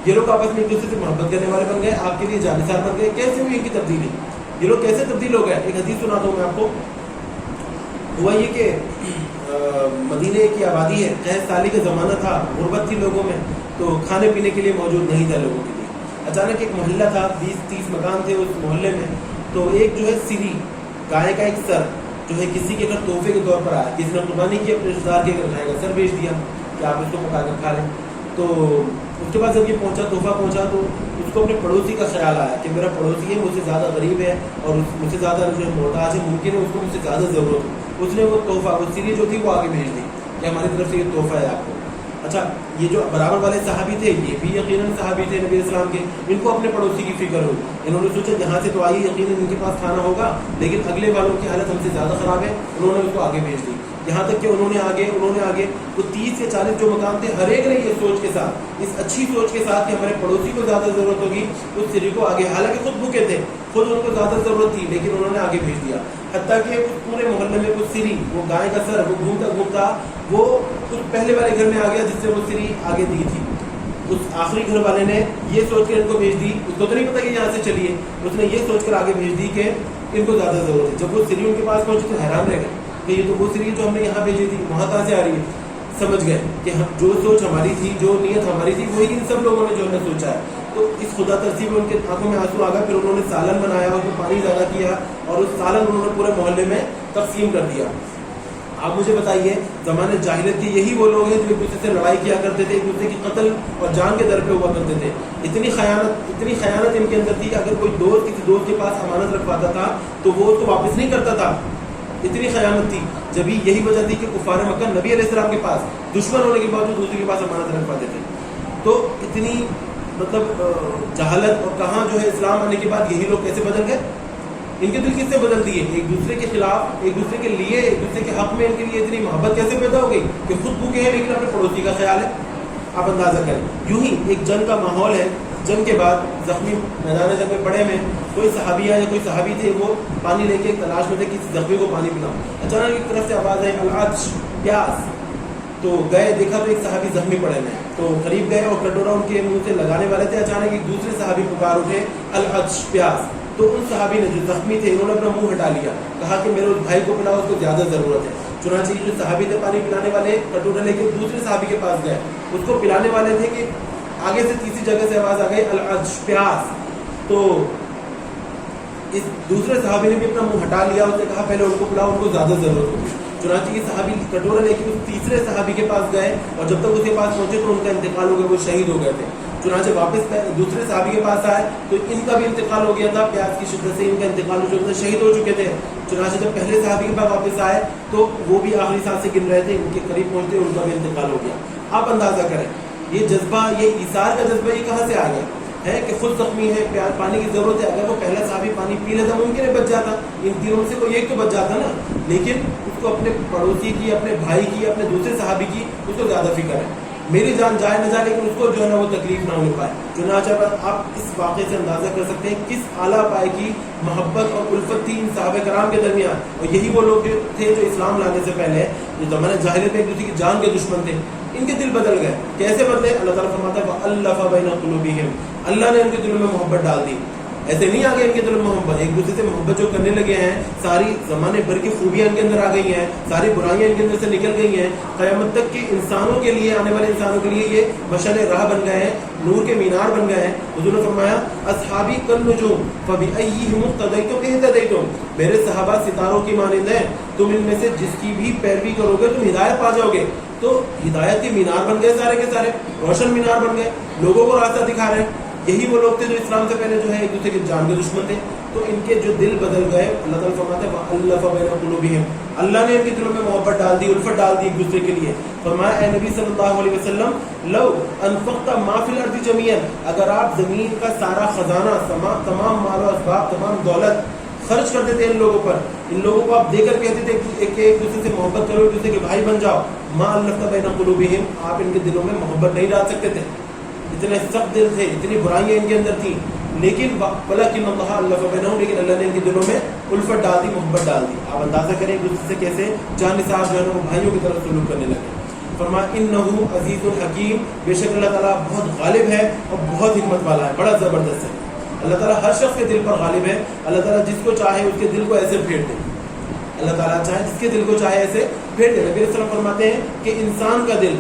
A: یہ لوگ آپس میں ایک دوسرے سے محبت کرنے والے بن گئے، آپ کے لیے جانثار بن گئے. کیسے ہوئی ان کی تبدیلی؟ یہ لوگ کیسے تبدیل ہو گئے؟ ایک حدیث سناتا ہوں میں آپ کو. ہوا یہ کہ مدینے کی آبادی ہے، 6 سالی کا زمانہ تھا، غربت تھی لوگوں میں، تو کھانے پینے کے لیے موجود نہیں تھا لوگوں کے لیے. اچانک ایک محلہ تھا، 20-30 مکان تھے اس محلے میں. تو ایک جو ہے سری گائے کا ایک سر جو ہے کسی کے گھر تحفے کے طور پر آیا، کسی نے قربانی کی، اپنے رشتے دار کے گھر گائے کا سر بیچ دیا کہ آپ اس کو پکا کر کھا لیں. تو اس کے بعد جب یہ پہنچا، تحفہ پہنچا، تو اس کو اپنے پڑوسی کا خیال آیا کہ میرا پڑوسی ہے، مجھ سے زیادہ غریب ہے اور مجھ سے زیادہ جو ہے محتاج ہے، ممکن ہے اس کو مجھ سے زیادہ ضرورت ہو. اس نے وہ تحفہ، وہ سیری جو تھی وہ آگے بھیج دی کہ ہماری طرف سے یہ تحفہ ہے آپ کو. اچھا، یہ جو برابر والے صحابی تھے، یہ بھی یقیناً صحابی تھے نبی اسلام کے، ان کو اپنے پڑوسی کی فکر ہوئی. انہوں نے سوچا یہاں سے تو آئی، یقیناً ان کے پاس کھانا ہوگا، لیکن اگلے والوں کی حالت ہم سے زیادہ خراب ہے. انہوں نے اس کو آگے بھیج دی. یہاں تک کہ انہوں نے آگے وہ 30 یا 40 جو مکان تھے، ہر ایک نے یہ سوچ کے ساتھ، اس اچھی سوچ کے ساتھ کہ ہمارے پڑوسی کو زیادہ ضرورت ہوگی، اس سری کو آگے، حالانکہ خود بھوکے تھے، خود ان کو زیادہ ضرورت تھی، لیکن انہوں نے آگے بھیج دیا. حتیٰ کہ اس پورے محلے میں کچھ سری، وہ گائے کا سر، وہ گھومتا گھومتا وہ اس پہلے والے گھر میں آ گیا جس سے وہ سری آگے دی تھی. اس آخری گھر والے نے یہ سوچ کر ان کو بھیج دی، اس کو تو نہیں پتا کہ یہاں سے چلیے، اس نے یہ سوچ کر آگے بھیج دی کہ ان کو زیادہ ضرورت ہے. جب وہ سری ان کے پاس پہنچی تو حیران رہ گئے کہ یہ تو وہ سری جو ہم نے یہاں بھیجی تھی، وہاں کہاں سے آ رہی ہے. سمجھ گئے کہ جو سوچ ہماری تھی، جو نیت ہماری تھی، وہی ان سب لوگوں نے جو ہے سوچا ہے. تو اس خدا ترسی میں ان کے آنکھوں میں آنسو آ گیا. پھر انہوں نے سالن بنایا، اس کو پانی زیادہ کیا اور اس سالن انہوں نے پورے محلے میں تقسیم کر دیا. آپ مجھے بتائیے، زمانے جاہلیت کے یہی وہ لوگ ہیں جو ایک دوسرے سے لڑائی کیا کرتے تھے، ایک دوسرے کی قتل اور جان کے در پہ ہوا کرتے تھے. اتنی خیانت ان کے اندر تھی. اگر کوئی دوست کسی دوست کے پاس امانت رکھواتا تھا تو وہ اس کو واپس نہیں کرتا تھا. اتنی خیانت تھی. جب یہی وجہ تھی کہ کفار مکہ نبی علیہ السلام کے پاس دشمن ہونے کے باوجود دوسرے کے پاس امانت رکھواتے تھے. تو اتنی جہالت، اور کہاں جو ہے اسلام آنے کے بعد یہی لوگ کیسے بدل گئے. ان کے دل کس سے بدل دیے؟ ایک دوسرے کے خلاف، ایک دوسرے کے لیے، ایک دوسرے کے حق میں ان کے لیے اتنی محبت کیسے پیدا ہو گئی کہ خود بھوکے ہیں لیکن اپنے پڑوسی کا خیال ہے. آپ اندازہ کریں. یوں ہی ایک جنگ کا ماحول ہے. جنگ کے بعد زخمی میدان جنگ میں پڑے میں کوئی صحابی یا کوئی صحابی تھے، وہ پانی لے کے تلاش میں تھے کسی زخمی کو پانی پلاؤ. اچانک ایک طرف سے آواز آئی العطش، پیاس. تو گئے، دیکھا تو ایک صحابی زخمی پڑے میں، تو قریب گئے اور کٹورا ان کے منہ سے لگانے والے تھے. اچانک ایک دوسرے صحابی پکار اٹھے العطش، پیاس. تو ان صحابی نے جو زخمی تھے انہوں نے اپنا منہ ہٹا لیا، کہا کہ میرے اس بھائی کو پلاؤ، اس کو زیادہ ضرورت ہے. چنانچہ جو صحابی تھے پانی پلانے والے، کٹورا لے کے دوسرے صحابی کے پاس گئے، اس کو پلانے والے تھے کہ آگے سے تیسری جگہ سے آواز آ گئی العطش، پیاس. تو اس دوسرے صحابی نے بھی اپنا منہ ہٹا لیا، اس نے کہا پہلے ان کو پلاؤ، ان کو زیادہ ضرورت ہوگی. چنانچہ یہ صحابی کٹورا لے کے اس تیسرے صحابی کے پاس گئے، اور جب تک اس کے پاس پہنچے تو ان کا انتقال ہو گیا، وہ شہید ہو گئے تھے. چنانچہ واپس دوسرے صحابی کے پاس آئے تو ان کا بھی انتقال ہو گیا تھا، پیاس کی شدت سے ان کا انتقال ہو چکا تھا، شہید ہو چکے تھے. چنانچہ جب پہلے صحابی کے پاس واپس آئے تو وہ بھی آخری سانس سے گن رہے تھے، ان کے قریب پہنچتے ان کا بھی انتقال ہو گیا. آپ اندازہ کریں یہ جذبہ، یہ ایثار کا جذبہ یہ کہاں سے آ گیا ہے کہ خود زخمی ہے، پیاس پانی کی ضرورت ہے. اگر وہ پہلا صحابی پانی پی لیتا ممکن ہے بچ جاتا، ان تینوں سے کوئی ایک تو بچ جاتا نا، لیکن اس کو اپنے پڑوسی کی، اپنے بھائی کی، اپنے دوسرے صحابی کی اس کو زیادہ فکر ہے. میری جان جائے نہ جائے لیکن اس کو جو ہے نا وہ تکلیف نہ ہو پائے. چنانچہ آپ اس واقعے سے اندازہ کر سکتے ہیں کس اعلیٰ پائے کی محبت اور الفت تھی ان صحابہ کرام کے درمیان. اور یہی وہ لوگ تھے جو اسلام لانے سے پہلے جو زمانے جاہلیت میں ایک دوسرے کی جان کے دشمن تھے. ان کے دل بدل گئے. کیسے بدلے؟ اللہ تعالیٰ فرماتا ہے وَأَلَّفَ بَيْنَ قُلُوبِهِمْ، اللہ نے ان کے دلوں میں محبت ڈال دی. ایسے نہیں آ گئے ان کے دل میں محبت، ایک دوسرے سے محبت جو کرنے لگے ہیں، ساری زمانے بھر کی خوبیاں ان کے اندر آ گئی ہیں، ساری برائیاں ان کے اندر سے نکل گئی ہیں. قیامت تک کے انسانوں کے لیے، آنے والے انسانوں کے لیے یہ مشعل راہ بن گئے ہیں، نور کے مینار بن گئے ہیں. حضور نے فرمایا اصحابی کالنجوم فبأیہم اقتدیتم اہتدیتم، میرے صحابہ ستاروں کی مانند ہیں، تم ان میں سے جس کی بھی پیروی کرو گے تم ہدایت پا جاؤ گے. تو ہدایت کے مینار بن گئے، سارے کے سارے روشن مینار بن گئے، لوگوں کو راستہ دکھا رہے ہیں. یہی وہ لوگ تھے جو اسلام سے پہلے جو ہے ایک دوسرے کے جان کے دشمن تھے. تو ان کے جو دل بدل گئے، اللہ تعالیٰ فرماتا ہے وَأَلَّفَ بَيْنَ قُلُوبِهِمْ، اللہ نے ان کے دلوں میں محبت ڈال دی، الفت ڈال دی ایک دوسرے کے لیے. فرمایا اے نبی صلی اللہ علیہ وسلم لو انفقت ما فی الارض جميعا، اگر آپ زمین کا سارا خزانہ، تمام مال و اسباب، تمام دولت خرچ کرتے تھے ان لوگوں پر. ان لوگوں کو آپ دے کر کہتے تھے کہ ایک دوسرے سے محبت کرو, ایک دوسرے کے بھائی بن جاؤ. ما الفت بین قلوبہم, آپ ان کے دلوں میں محبت نہیں ڈال سکتے تھے, اتنے سخت دل تھے, اتنی برائیاں ان کے اندر تھیں. لیکن ولکن اللہ الف بینہم, لیکن اللہ نے ان کے دلوں میں الفت ڈال دی, محبت ڈال دی. آپ اندازہ کریں ایک دوسرے سے کیسے جان نثار جو ہے وہ بھائیوں کی طرف سلوک کرنے لگے. فرمایا انہ عزیز الحکیم, بے شک اللہ تعالیٰ بہت غالب ہے اور بہت حکمت والا ہے, بڑا زبردست ہے. اللہ تعالیٰ ہر شخص کے دل پر غالب ہے. اللہ تعالیٰ جس کو چاہے اس کے دل کو ایسے پھیر دے, اللہ تعالیٰ چاہے جس کے دل کو چاہے ایسے پھیر دے. نبی صلی اللہ علیہ وسلم فرماتے ہیں کہ انسان کا دل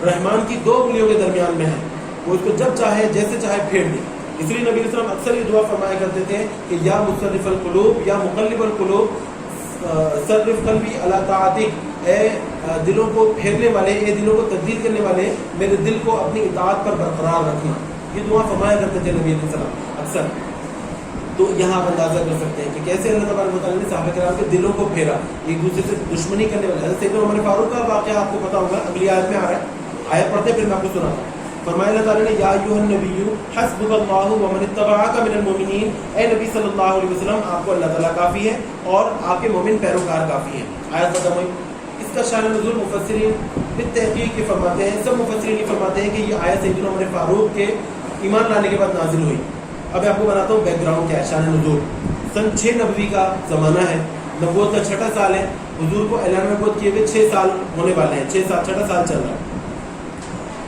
A: رحمان کی دو انگلیوں کے درمیان میں ہے, وہ اس کو جب چاہے جیسے چاہے پھیر دے. اس لیے نبی صلی اللہ علیہ وسلم اکثر یہ دعا فرمایا کرتے تھے کہ یا مصرف القلوب یا مقلب القلوب صرف قلبی علی طاعتک, اے دلوں کو پھیرنے والے, اے دلوں کو تبدیل کرنے والے, میرے دل کو اپنی اطاعت پر برقرار رکھنا. یہ دعا فرمایا کرتے تھے نبی علیہ السلام اکثر. تو یہاں آپ اندازہ کر سکتے ہیں کہ کیسے اللہ تبارک و تعالیٰ نے صحابہ کرام کے دلوں کو پھیرا, ایک دوسرے سے دشمنی کرنے والے. حضرت سیدنا عمر فاروق کا واقعہ آپ کو پتا ہوگا, اگلی آیت میں آ رہا ہے, آیت پڑھتے پھر میں آپ کو سناتا ہوں. فرمایا اللہ تعالیٰ نے یا ایھا النبی حسبک اللہ ومن اتبعک من المؤمنین, اے نبی صلی اللہ علیہ وسلم آپ کو اللہ تعالیٰ کافی ہے اور آپ کے مومن پیروکار کافی ہیں. آیت ختم ہوئی. اس کا شان نزول مفسرین بالتحقیق یہ فرماتے ہیں, سب مفسرین یہ فرماتے ہیں کہ یہ آیت سیدنا عمر فاروق کے ایمان لانے کے بعد نازل ہوئی. اب میں آپ کو بناتا ہوں بیک گراؤنڈ کیا ہے. شان نزول سن 6 نبوی کا زمانہ ہے, نبوت کا 6واں سال ہے. حضور کو اعلان نبوت کیے ہوئے 6 سال ہونے والے ہیں, 6 سال چل رہا ہے.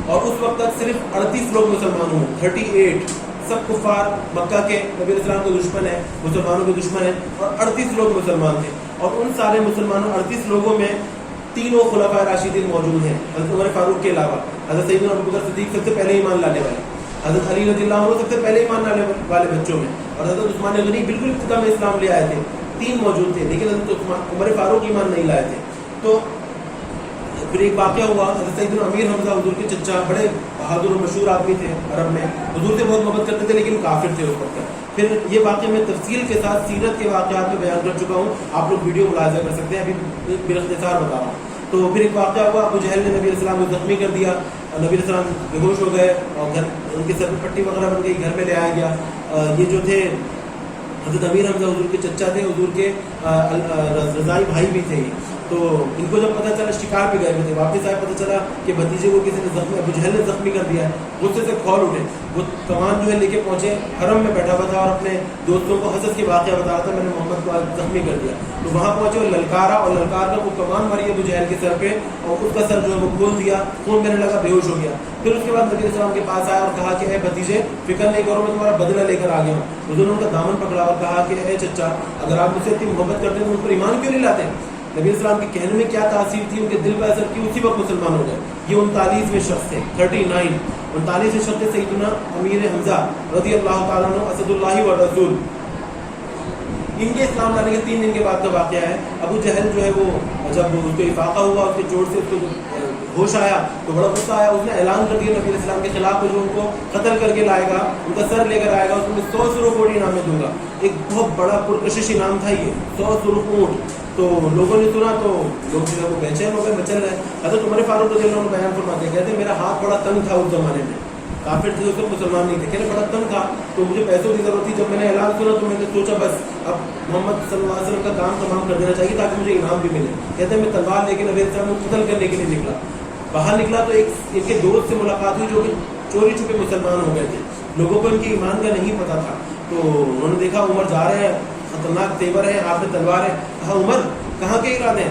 A: اور اس وقت تک صرف 38 لوگ مسلمان ہوئے, 38. سب کفار مکہ کے نبی علیہ السلام کے دشمن ہیں, مسلمانوں کے دشمن ہیں, اور 38 لوگ مسلمان تھے. اور ان سارے مسلمانوں 38 لوگوں میں تینوں خلفائے راشدین موجود ہیں, حضرت عمر فاروق کے علاوہ. حضرت سیدنا ابوبکر صدیق سب سے پہلے ایمان لانے والے, حضرت علی رضی اللہ عنہ سب سے پہلے ایمان لانے والے بچوں میں, اور حضرت عثمان غنی بالکل ابتدا میں اسلام لے آئے تھے. 3 موجود تھے, لیکن حضرت عمر فاروق ایمان نہیں لائے تھے. تو پھر ایک واقعہ ہوا, حضرت سیدنا امیر حمزہ حضور کے چچا بڑے بہادر و مشہور آدمی تھے عرب میں, حضور سے بہت محبت کرتے تھے لیکن کافر تھے اس وقت. پھر یہ واقعہ میں تفصیل کے ساتھ سیرت کے واقعات میں بیان کر چکا ہوں, آپ لوگ ویڈیو ملاحظہ کر سکتے ہیں, ابھی باختصار بتا رہا ہوں. تو پھر ایک واقعہ ہوا, ابو جہل نے نبی علیہ السلام کو زخمی کر دیا, نبی علیہ السلام بے ہوش ہو گئے اور گھر ان کے سر پہ پٹی وغیرہ بن گئی, گھر میں لے آیا گیا. یہ جو تھے حضرت امیر حمزہ حضور کے چچا تھے, حضور کے رضائی بھائی بھی تھے. تو ان کو جب پتہ چلا, شکار پہ گئے ہوئے تھے, واپس آئے پتہ چلا کہ بھتیجے کو کسی نے زخمی, ابو جہل نے زخمی کر دیا ہے. غصے سے کھول اٹھے, وہ کمان جو ہے لے کے پہنچے, حرم میں بیٹھا ہوا تھا اور اپنے دوستوں کو حضرت کے واقعہ بتا رہا تھا, میں نے محمد کو آج زخمی کر دیا. تو وہاں پہنچے اور للکارا, اور للکار کر وہ کمان ماری ابو جہل کے سر پہ, اور اس کا سر جو ہے وہ کھول دیا, خون بہنے لگا, بے ہوش ہو گیا. پھر اس کے بعد نبی علیہ السلام کے پاس آیا اور کہا کہ اے بھتیجے فکر نہیں کرو, میں تمہارا بدلہ لے کر آ گیا ہوں. حضور نے ان کا دامن پکڑا اور کہا کہ اے چچا, اگر آپ مجھ سے اتنی محبت کرتے ہیں تو مجھ پر ایمان کیوں نہیں لاتے؟ نبی علیہ السلام کے کہنے میں کیا تاثیر تھی, ان کے دل پر اثر کی, اسی وقت مسلمان ہو گئے. یہ 39ویں شخص تھے, 39 شخص تھے. سیدنا امیر حمزہ رضی اللہ تعالیٰ عنہ اسد اللہ و رسول, ان کے اسلام لانے کے 3 دن کے بعد کا واقعہ ہے. ابو جہل جو ہے وہ جب اس کو افاقہ ہوا, اس کے چوٹ سے اس کو ہوش آیا تو بڑا غصہ آیا. اس نے اعلان کر دیا نبی علیہ السلام کے خلاف, جو ان کو قتل کر کے لائے گا, ان کا سر لے کر آئے گا, اس کو میں 100 سرخ اونٹ انعام میں دوں گا. ایک بہت بڑا پرکشش انعام تھا یہ, 100 سرخ اونٹ. تو لوگوں نے سنا تو لوگ جو ہے وہ بے چین ہو گئے, مچل رہے. حضرت عمر فاروق رضی اللہ عنہ بیان فرماتے ہیں, کہتے ہیں میرا ہاتھ بڑا تنگ تھا اس زمانے میں, کافر تھے اس وقت, مسلمان نہیں تھے, کہتے بڑا تنگ تھا, تو مجھے پیسوں کی ضرورت تھی. جب میں نے اعلان سنا تو میں نے سوچا بس اب محمد صلی اللہ علیہ وسلم کا کام تمام کر دینا چاہیے تاکہ مجھے انعام بھی ملے. کہتے ہیں میں تلوار لے کے نبی علیہ السلام کو قتل کرنے کے لیے نکلا. باہر نکلا تو ایک کے دوست سے ملاقات ہوئی جو کہ چوری چھپے مسلمان ہو گئے تھے. لوگوں کو ان کے ایمان کا نہیں پتا تھا. تو انہوں نے دیکھا عمر جا رہے ہیں, خطرناک تیور ہے, ہاتھ میں تلوار ہے. کہا عمر کہاں کے ارادے ہیں؟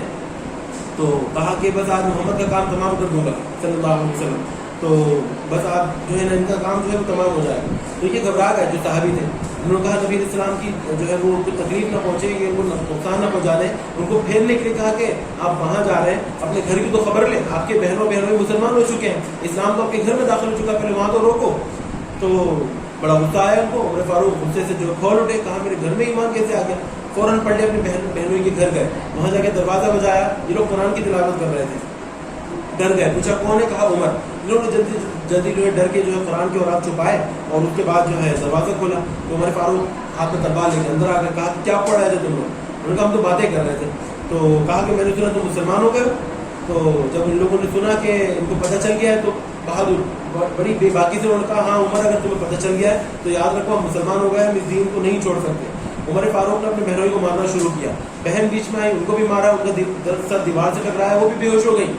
A: تو کہا کہ بس آج محمد کا کام تمام کر دوں گا صلی اللہ علیہ وسلم, تو بس آپ جو ہے نا ان کا کام جو ہے وہ تمام ہو جائے گا. تو یہ گھبرا گئے جو صحابی تھے, انہوں نے کہا نبی علیہ السلام کی جو ہے وہ کوئی تکلیف نہ پہنچے, ان کو نقصان نہ پہنچا دیں. ان کو پھیرنے کے لیے کہا کہ آپ وہاں جا رہے ہیں, اپنے گھر کی تو خبر لیں, آپ کے بہنوں مسلمان ہو چکے ہیں, اسلام تو آپ کے گھر میں داخل ہو چکا ہے, پہلے وہاں تو روکو. تو بڑا غصہ آیا ان کو, عمر فاروق غصے سے جو کھول اٹھے, کہا میرے گھر میں ایمان کیسے آ گیا. فوراً پڑھ لے, اپنی بہنوں کے گھر گئے, وہاں جا کے دروازہ بجایا, یہ لوگ قرآن کی تلاوت کر رہے تھے. ڈر گئے, پوچھا کون ہے, کہا عمر. انہوں نے جلدی جو ہے ڈر کے جو ہے قرآن کے اوراد چھپائے, اور اس کے بعد جو ہے دروازہ کھولا. تو عمر فاروق ہاتھ میں تلوار لے کے اندر آ کر کہا کیا پڑھ رہے تھے تم لوگ؟ انہوں نے کہا ہم تو باتیں کر رہے تھے. تو کہا کہ میں نے سنا تم مسلمان ہو گئے. تو جب ان لوگوں نے سنا کہ ان کو پتہ چل گیا ہے تو بہادر بڑی بے باکی سے انہوں نے کہا ہاں عمر اگر تمہیں پتہ چل گیا ہے تو یاد رکھو ہم مسلمان ہو گئے, ہم اس دین کو نہیں چھوڑ سکتے. عمر فاروق نے اپنے بہنوئی کو مارنا شروع کیا. بہن بیچ میں آئی, ان کو بھی مارا, ان کا سر دیوار سے ٹکرایا, وہ بھی بے ہوش ہو گئی,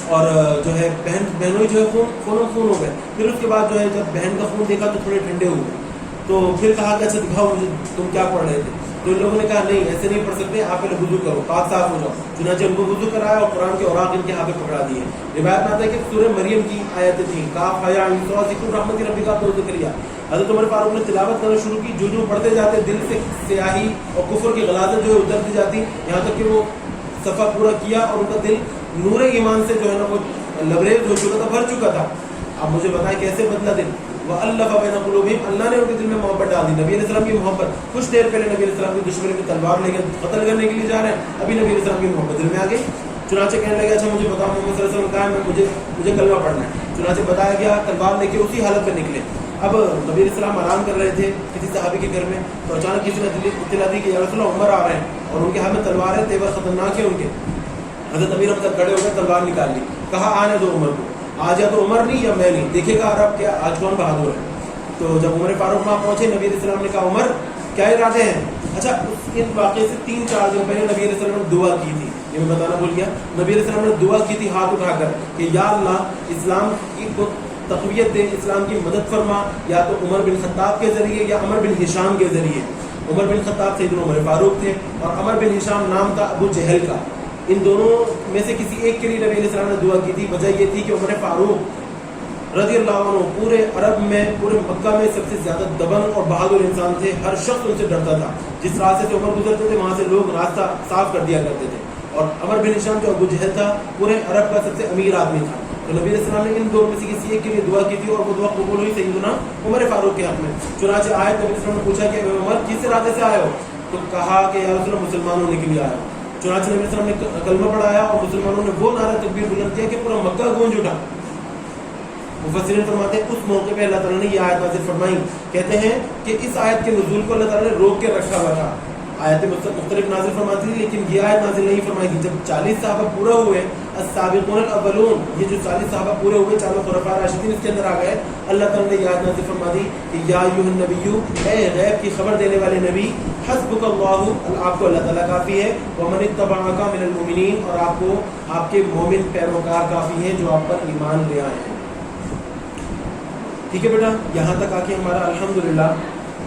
A: اور جو ہے بہنوئی جو ہے خون ہو گئے. پھر اس کے بعد جو ہے جب بہن کا خون دیکھا تو تھوڑے ٹھنڈے ہوئے, تو پھر کہا کہ اچھا دکھاؤ مجھے تم کیا پڑھ رہے تھے. تو ان لوگوں نے کہا نہیں ایسے نہیں پڑھ سکتے, آپ پہلے وضو کرو, پاک صاف ہو جاؤ. چنانچہ ان کو وضو کرایا اور قرآن کے اوراق ان کے ہاتھ پہ پکڑا دیے. روایت میں آتا ہے کہ سورہ مریم کی آیتیں تھیں, کاف ہا یا عین صاد ذکر رحمت ربک کا ذکر کیا. حضرت عمر فاروق نے تلاوت کرنا شروع کی, جو پڑھتے جاتے دل سے سیاہی اور کفر کی غلاظت جو ہے اترتی جاتی, یہاں تک کہ وہ صفحہ پورا کیا اور ان کا دل نور ایمان سے جو ہے نا وہ لبریز ہو چکا تھا, بھر چکا تھا. اب مجھے بتائیں کیسے بدلا دل. وَأَلَّفَ بَيْنَ قُلُوبِهِمْ, اللہ نے ان کے دل میں محبت ڈال دی. نبی علیہ السلام کی محبت, کچھ دیر پہلے نبی علیہ السلام کی دشمنی کی تلوار لے کے قتل کرنے کے لیے جا رہے ہیں, ابھی نبی علیہ السلام کی محبت دل میں آ گئی. چنانچہ کہنے لگے اچھا مجھے بتاؤ, محمد صلی اللہ علیہ وسلم کہا ہے مجھے کلمہ پڑھنا ہے. چنانچہ بتایا گیا, تلوار لے کے اسی حالت پہ نکلے. اب نبی علیہ السلام آرام کر رہے تھے کسی صحابی کے گھر میں, تو اچانک کسی نے اطلاع دی کہ یا رسول اللہ عمر آ رہے ہیں اور ان کے ہاتھ میں تلوار ہے, تیور خطرناک ہے ان کے. حضرت امیر ہم تک کھڑے ہو گئے, تلوار نکال لی, کہا آنے دو عمر کو, آج یا تو عمر نہیں یا میں نہیں, دیکھے گا عرب کیا آج کون بہادر ہے. تو جب عمر فاروق وہاں پہنچے, نبی علیہ السلام نے کہا عمر کیا ارادے ہیں. اچھا ان واقعے سے 3-4 دن پہلے نبی علیہ السلام نے دعا کی تھی, یہ میں بتانا بھول گیا. نبی علیہ السلام نے دعا کی تھی ہاتھ اٹھا کر کہ یا اللہ اسلام کی کو تقویت دے, اسلام کی مدد فرما, یا تو عمر بن خطاب کے ذریعے یا عمر بن ہشام کے ذریعے. عمر بن خطاب سیدنا عمر فاروق تھے اور عمر بن ہشام نام تھا ابو جہل کا. ان دونوں میں سے کسی ایک کے لیے نبی علیہ السلام نے دعا کی تھی. وجہ یہ تھی کہ عمر فاروق رضی اللہ عنہ پورے عرب میں, پورے مکہ میں سب سے زیادہ دبنگ اور بہادر انسان تھے. ہر شخص ان سے ڈرتا تھا. جس راستے سے عمر گزرتے تھے وہاں سے لوگ راستہ صاف کر دیا کرتے تھے. اور عمر بن ہشام جو ابو جہل تھا پورے عرب کا سب سے امیر آدمی تھا. تو نبی علیہ السلام نے ان دونوں میں سے کسی ایک کے لیے دعا کی تھی اور وہ دعا قبول ہوئی سیدنا عمر فاروق کے حق میں. چنانچہ آئے تو نبی علیہ السلام نے پوچھا کہ عمر کس ارادے سے آئے ہو, تو کہا کہ یا رسول اللہ مسلمان ہونے کے لیے آیا ہوں. چنانچہ نبی علیہ السلام نے کلمہ پڑھایا اور مسلمانوں نے وہ نعرہ تکبیر بلند کیا کہ پورا مکہ گونج اٹھا. مفسرین فرماتے ہیں اس موقع پہ اللہ تعالیٰ نے یہ آیت نازل فرمائی. کہتے ہیں کہ اس آیت کے نزول کو اللہ تعالیٰ نے روک کے رکھا ہوا تھا. آیتیں مختلف نازل فرماتی تھی لیکن یہ آیت نازل نہیں فرمائی تھی. جب 40 صحابہ پورا ہوئے, السابقون الاولون, یہ جو 40 صحابہ پورے ہوئے, چاروں خلفاء راشدین اس کے اندر آ گئے, اللہ تعالیٰ نے یہ آیت نازل فرما دی کہ یا ایھا النبی, اے غیب کی خبر دینے والے نبی, حسبک اللہ, آپ کو اللہ تعالیٰ کافی ہے, ومن اتبعک من المؤمنین, اور آپ کو آپ کے مومن پیروکار کافی ہیں جو آپ پر ایمان لے آئے ہیں. ٹھیک ہے بیٹا, یہاں تک آ کے ہمارا الحمدللہ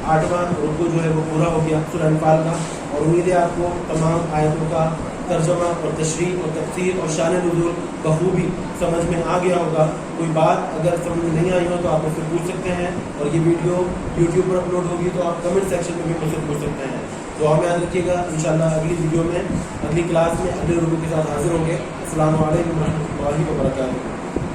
A: 8واں رکوع جو ہے وہ پورا ہو گیا سورہ انفال کا. اور امید ہے آپ کو تمام آیتوں کا ترجمہ اور تشریح اور تفسیر اور شان نزول بخوبی سمجھ میں آ گیا ہوگا. کوئی بات اگر سمجھ میں نہیں آئی ہو تو آپ مجھ سے پوچھ سکتے ہیں, اور یہ ویڈیو یوٹیوب پر اپلوڈ ہوگی تو آپ کمنٹ سیکشن میں بھی مجھ سے پوچھ سکتے ہیں. تو آپ یاد رکھیے گا, انشاءاللہ اگلی ویڈیو میں, اگلی کلاس میں اگلے رکوع کے ساتھ حاضر ہوں گے. السلام علیکم و رحمۃ اللہ وبرکاتہ.